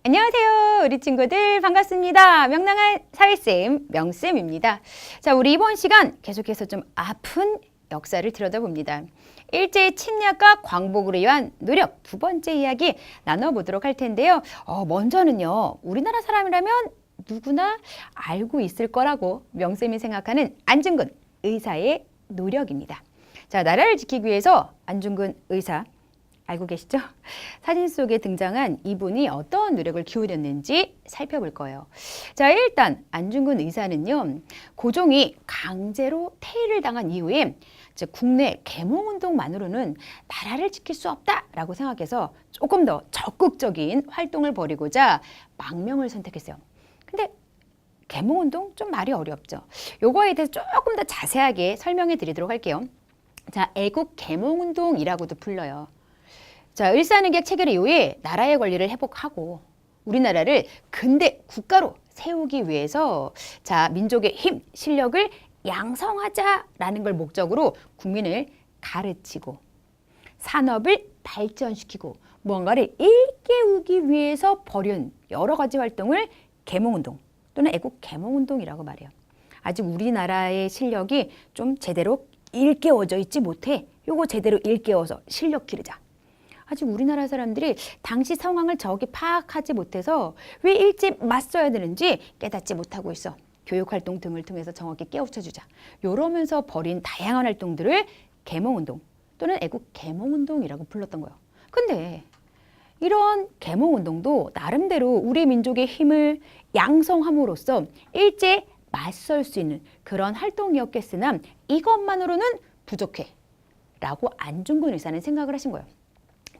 안녕하세요. 우리 친구들 반갑습니다. 명랑한 사회쌤 명쌤입니다. 자, 우리 이번 시간 계속해서 좀 아픈 역사를 들여다봅니다. 일제의 침략과 광복을 위한 노력 두 번째 이야기 나눠보도록 할 텐데요. 먼저는요. 우리나라 사람이라면 누구나 알고 있을 거라고 명쌤이 생각하는 안중근 의사의 노력입니다. 자, 나라를 지키기 위해서 안중근 의사 알고 계시죠? 사진 속에 등장한 이분이 어떤 노력을 기울였는지 살펴볼 거예요. 자, 일단 안중근 의사는요. 고종이 강제로 퇴위를 당한 이후에 국내 계몽운동만으로는 나라를 지킬 수 없다라고 생각해서 조금 더 적극적인 활동을 벌이고자 망명을 선택했어요. 근데 계몽운동 좀 말이 어렵죠. 요거에 대해서 조금 더 자세하게 설명해 드리도록 할게요. 자, 애국 계몽운동이라고도 불러요. 자, 을사늑약 체결 이후에 나라의 권리를 회복하고 우리나라를 근대 국가로 세우기 위해서 자, 민족의 힘, 실력을 양성하자라는 걸 목적으로 국민을 가르치고 산업을 발전시키고 뭔가를 일깨우기 위해서 벌인 여러 가지 활동을 계몽운동 또는 애국 계몽운동이라고 말해요. 아직 우리나라의 실력이 좀 제대로 일깨워져 있지 못해. 요거 제대로 일깨워서 실력 기르자. 아직 우리나라 사람들이 당시 상황을 정확히 파악하지 못해서 왜 일찍 맞서야 되는지 깨닫지 못하고 있어. 교육활동 등을 통해서 정확히 깨우쳐주자. 이러면서 벌인 다양한 활동들을 계몽운동 또는 애국 계몽운동이라고 불렀던 거예요. 근데 이런 계몽운동도 나름대로 우리 민족의 힘을 양성함으로써 일제 맞설 수 있는 그런 활동이었겠으나 이것만으로는 부족해 라고 안중근 의사는 생각을 하신 거예요.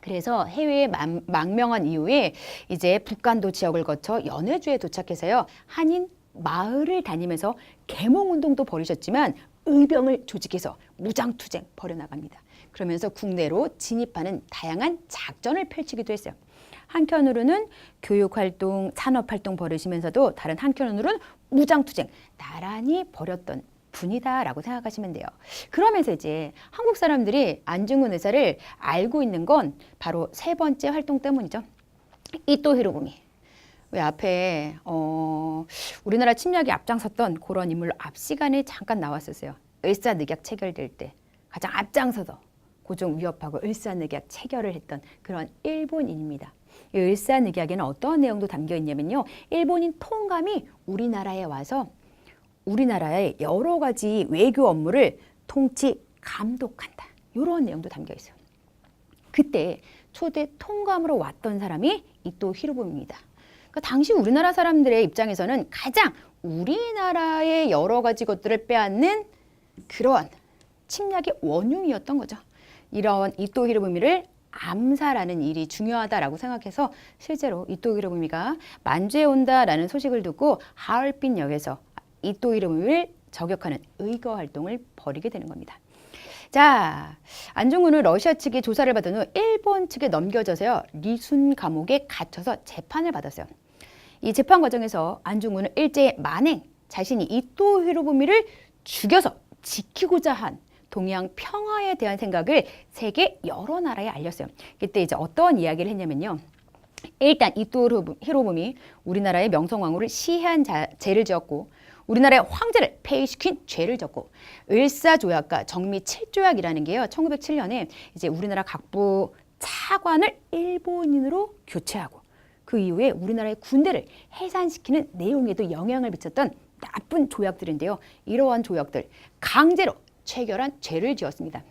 그래서 해외에 망명한 이후에 이제 북간도 지역을 거쳐 연해주에 도착해서요. 한인 마을을 다니면서 계몽운동도 벌이셨지만 의병을 조직해서 무장투쟁 벌여나갑니다. 그러면서 국내로 진입하는 다양한 작전을 펼치기도 했어요. 한편으로는 교육활동, 산업활동 벌이시면서도 다른 한편으로는 무장투쟁 나란히 벌였던 분이다라고 생각하시면 돼요. 그러면서 이제 한국 사람들이 안중근 의사를 알고 있는 건 바로 세 번째 활동 때문이죠. 이토 히로부미. 왜 앞에 우리나라 침략에 앞장섰던 그런 인물로 앞 시간에 잠깐 나왔었어요. 을사늑약 체결될 때 가장 앞장서서 고종 위협하고 을사늑약 체결을 했던 그런 일본인입니다. 이 을사늑약에는 어떤 내용도 담겨 있냐면요. 일본인 통감이 우리나라에 와서 우리나라의 여러 가지 외교 업무를 통치 감독한다. 이런 내용도 담겨 있어요. 그때 초대 통감으로 왔던 사람이 이토 히로부미입니다. 그러니까 당시 우리나라 사람들의 입장에서는 가장 우리나라의 여러 가지 것들을 빼앗는 그런 침략의 원흉이었던 거죠. 이런 이토 히로부미를 암살하는 일이 중요하다라고 생각해서 실제로 이토 히로부미가 만주에 온다라는 소식을 듣고 하얼빈역에서 이토 히로부미를 저격하는 의거 활동을 벌이게 되는 겁니다. 자, 안중근은 러시아 측의 조사를 받은 후 일본 측에 넘겨져서요. 리순 감옥에 갇혀서 재판을 받았어요. 이 재판 과정에서 안중근은 일제의 만행, 자신이 이토 히로부미를 죽여서 지키고자 한 동양 평화에 대한 생각을 세계 여러 나라에 알렸어요. 그때 이제 어떤 이야기를 했냐면요. 일단 이토 히로부미 우리나라의 명성황후를 시해한 죄를 지었고 우리나라의 황제를 폐위시킨 죄를 졌고 을사조약과 정미 7조약이라는 게요. 1907년에 이제 우리나라 각부 차관을 일본인으로 교체하고 그 이후에 우리나라의 군대를 해산시키는 내용에도 영향을 미쳤던 나쁜 조약들인데요. 이러한 조약들 강제로 체결한 죄를 지었습니다.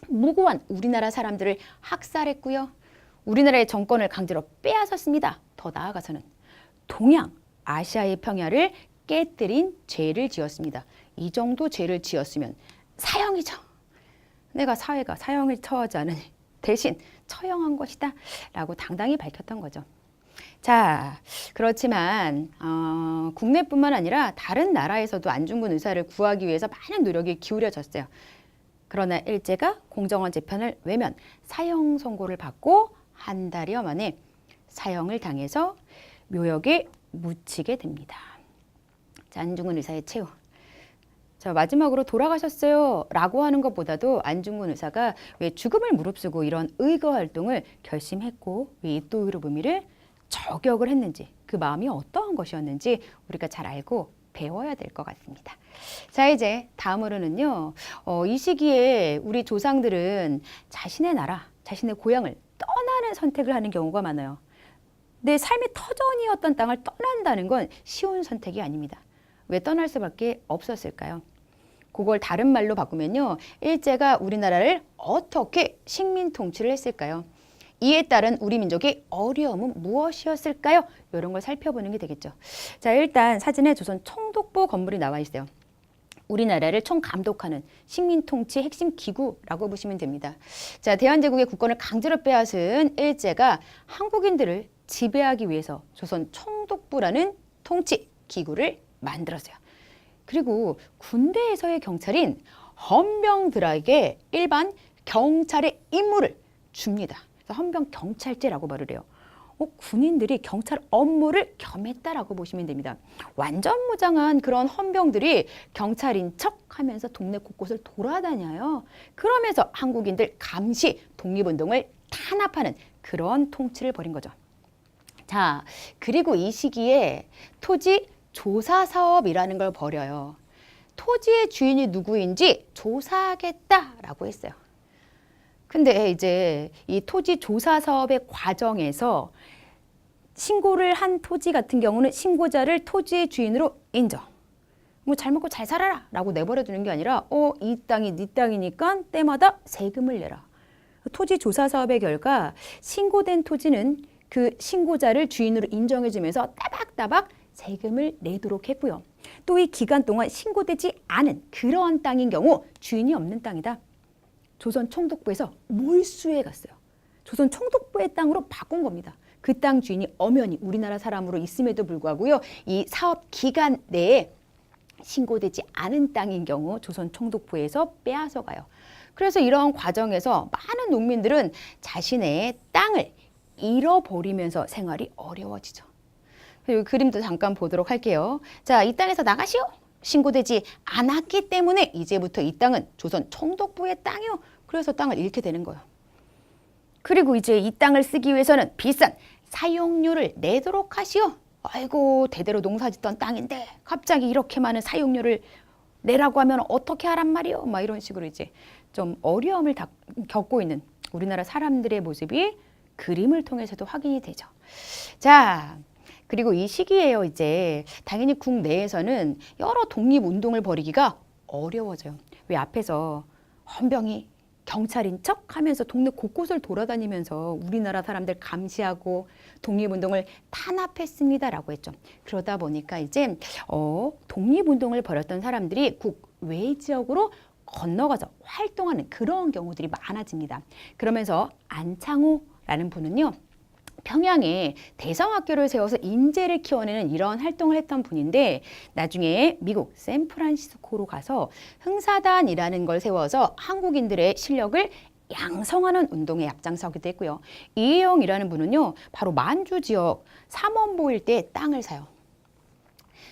무고한 우리나라 사람들을 학살했고요. 우리나라의 정권을 강제로 빼앗았습니다. 더 나아가서는 동양, 아시아의 평야를 깨뜨린 죄를 지었습니다. 이 정도 죄를 지었으면 사형이죠. 내가 사회가 사형을 처하지 않으니 대신 처형한 것이다 라고 당당히 밝혔던 거죠. 자, 그렇지만 국내뿐만 아니라 다른 나라에서도 안중근 의사를 구하기 위해서 많은 노력이 기울여졌어요. 그러나 일제가 공정한 재판을 외면 사형 선고를 받고 한 달여 만에 사형을 당해서 묘역에 묻히게 됩니다. 자, 안중근 의사의 최후. 자, 마지막으로 돌아가셨어요 라고 하는 것보다도 안중근 의사가 왜 죽음을 무릅쓰고 이런 의거 활동을 결심했고 왜 이토 히로부미를 저격을 했는지 그 마음이 어떠한 것이었는지 우리가 잘 알고 배워야 될 것 같습니다. 자, 이제 다음으로는요. 이 시기에 우리 조상들은 자신의 나라, 자신의 고향을 떠나는 선택을 하는 경우가 많아요. 내 삶의 터전이었던 땅을 떠난다는 건 쉬운 선택이 아닙니다. 왜 떠날 수밖에 없었을까요? 그걸 다른 말로 바꾸면요. 일제가 우리나라를 어떻게 식민 통치를 했을까요? 이에 따른 우리 민족의 어려움은 무엇이었을까요? 이런 걸 살펴보는 게 되겠죠. 자, 일단 사진에 조선 총독부 건물이 나와 있어요. 우리나라를 총감독하는 식민통치 핵심 기구라고 보시면 됩니다. 자, 대한제국의 국권을 강제로 빼앗은 일제가 한국인들을 지배하기 위해서 조선 총독부라는 통치 기구를 만들었어요. 그리고 군대에서의 경찰인 헌병들에게 일반 경찰의 임무를 줍니다. 그래서 헌병 경찰제라고 말을 해요. 군인들이 경찰 업무를 겸했다라고 보시면 됩니다. 완전 무장한 그런 헌병들이 경찰인 척 하면서 동네 곳곳을 돌아다녀요. 그러면서 한국인들 감시, 독립운동을 탄압하는 그런 통치를 벌인 거죠. 자, 그리고 이 시기에 토지 조사 사업이라는 걸 벌여요. 토지의 주인이 누구인지 조사하겠다라고 했어요. 근데 이제 이 토지 조사 사업의 과정에서 신고를 한 토지 같은 경우는 신고자를 토지의 주인으로 인정. 뭐 잘 먹고 잘 살아라 라고 내버려 두는 게 아니라 이 땅이 네 땅이니까 때마다 세금을 내라. 토지 조사 사업의 결과 신고된 토지는 그 신고자를 주인으로 인정해주면서 따박따박 세금을 내도록 했고요. 또 이 기간 동안 신고되지 않은 그러한 땅인 경우 주인이 없는 땅이다. 조선 총독부에서 몰수해 갔어요. 조선 총독부의 땅으로 바꾼 겁니다. 그 땅 주인이 엄연히 우리나라 사람으로 있음에도 불구하고요. 이 사업 기간 내에 신고되지 않은 땅인 경우 조선 총독부에서 빼앗아 가요. 그래서 이런 과정에서 많은 농민들은 자신의 땅을 잃어버리면서 생활이 어려워지죠. 그리고 그림도 잠깐 보도록 할게요. 자, 이 땅에서 나가시오. 신고되지 않았기 때문에 이제부터 이 땅은 조선 총독부의 땅이요. 그래서 땅을 잃게 되는 거예요. 그리고 이제 이 땅을 쓰기 위해서는 비싼 사용료를 내도록 하시오. 아이고, 대대로 농사짓던 땅인데 갑자기 이렇게 많은 사용료를 내라고 하면 어떻게 하란 말이요? 막 이런 식으로 이제 좀 어려움을 겪고 있는 우리나라 사람들의 모습이 그림을 통해서도 확인이 되죠. 자, 그리고 이 시기에요. 이제 당연히 국내에서는 여러 독립운동을 벌이기가 어려워져요. 왜 앞에서 헌병이 경찰인 척 하면서 동네 곳곳을 돌아다니면서 우리나라 사람들 감시하고 독립운동을 탄압했습니다라고 했죠. 그러다 보니까 이제 독립운동을 벌였던 사람들이 국외 지역으로 건너가서 활동하는 그런 경우들이 많아집니다. 그러면서 안창호라는 분은요. 평양에 대성학교를 세워서 인재를 키워내는 이런 활동을 했던 분인데 나중에 미국 샌프란시스코로 가서 흥사단이라는 걸 세워서 한국인들의 실력을 양성하는 운동에 앞장서기도 했고요. 이혜영이라는 분은요. 바로 만주 지역 삼원보 일대에 땅을 사요.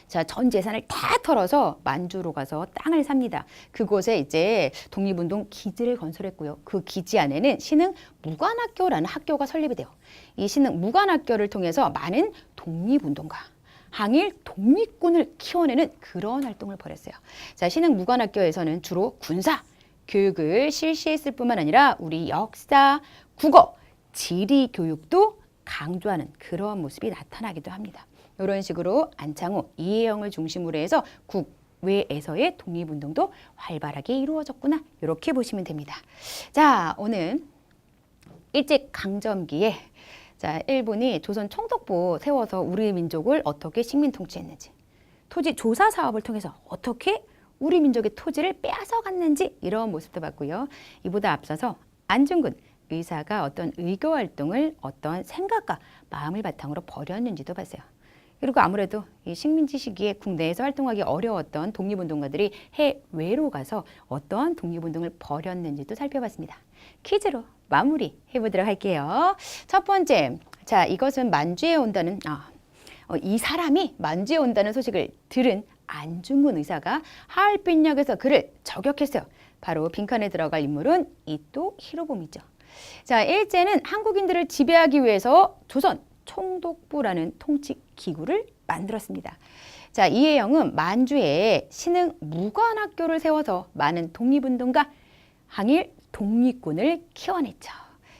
자, 전 재산을 다 털어서 만주로 가서 땅을 삽니다. 그곳에 이제 독립운동 기지를 건설했고요. 그 기지 안에는 신흥 무관학교라는 학교가 설립이 돼요. 이 신흥 무관학교를 통해서 많은 독립운동가, 항일 독립군을 키워내는 그런 활동을 벌였어요. 자, 신흥 무관학교에서는 주로 군사 교육을 실시했을 뿐만 아니라 우리 역사, 국어, 지리 교육도 강조하는 그런 모습이 나타나기도 합니다. 이런 식으로 안창호, 이혜영을 중심으로 해서 국외에서의 독립운동도 활발하게 이루어졌구나. 이렇게 보시면 됩니다. 자, 오늘 일제강점기에 자, 일본이 조선 총독부 세워서 우리 민족을 어떻게 식민 통치했는지, 토지 조사 사업을 통해서 어떻게 우리 민족의 토지를 빼앗아 갔는지 이런 모습도 봤고요. 이보다 앞서서 안중근 의사가 어떤 의교 활동을 어떤 생각과 마음을 바탕으로 벌였는지도 봤어요. 그리고 아무래도 이 식민지 시기에 국내에서 활동하기 어려웠던 독립운동가들이 해외로 가서 어떠한 독립운동을 벌였는지도 살펴봤습니다. 퀴즈로 마무리 해보도록 할게요. 첫 번째, 자, 이것은 만주에 온다는 이 사람이 만주에 온다는 소식을 들은 안중근 의사가 하얼빈역에서 그를 저격했어요. 바로 빈칸에 들어갈 인물은 이토 히로부미죠. 자, 일제는 한국인들을 지배하기 위해서 조선 총독부라는 통치 기구를 만들었습니다. 자, 이혜영은 만주에 신흥 무관학교를 세워서 많은 독립운동가, 항일 독립군을 키워냈죠.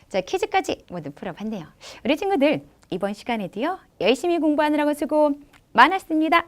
자, 퀴즈까지 모두 풀어봤네요. 우리 친구들 이번 시간에도요, 열심히 공부하느라고 수고 많았습니다.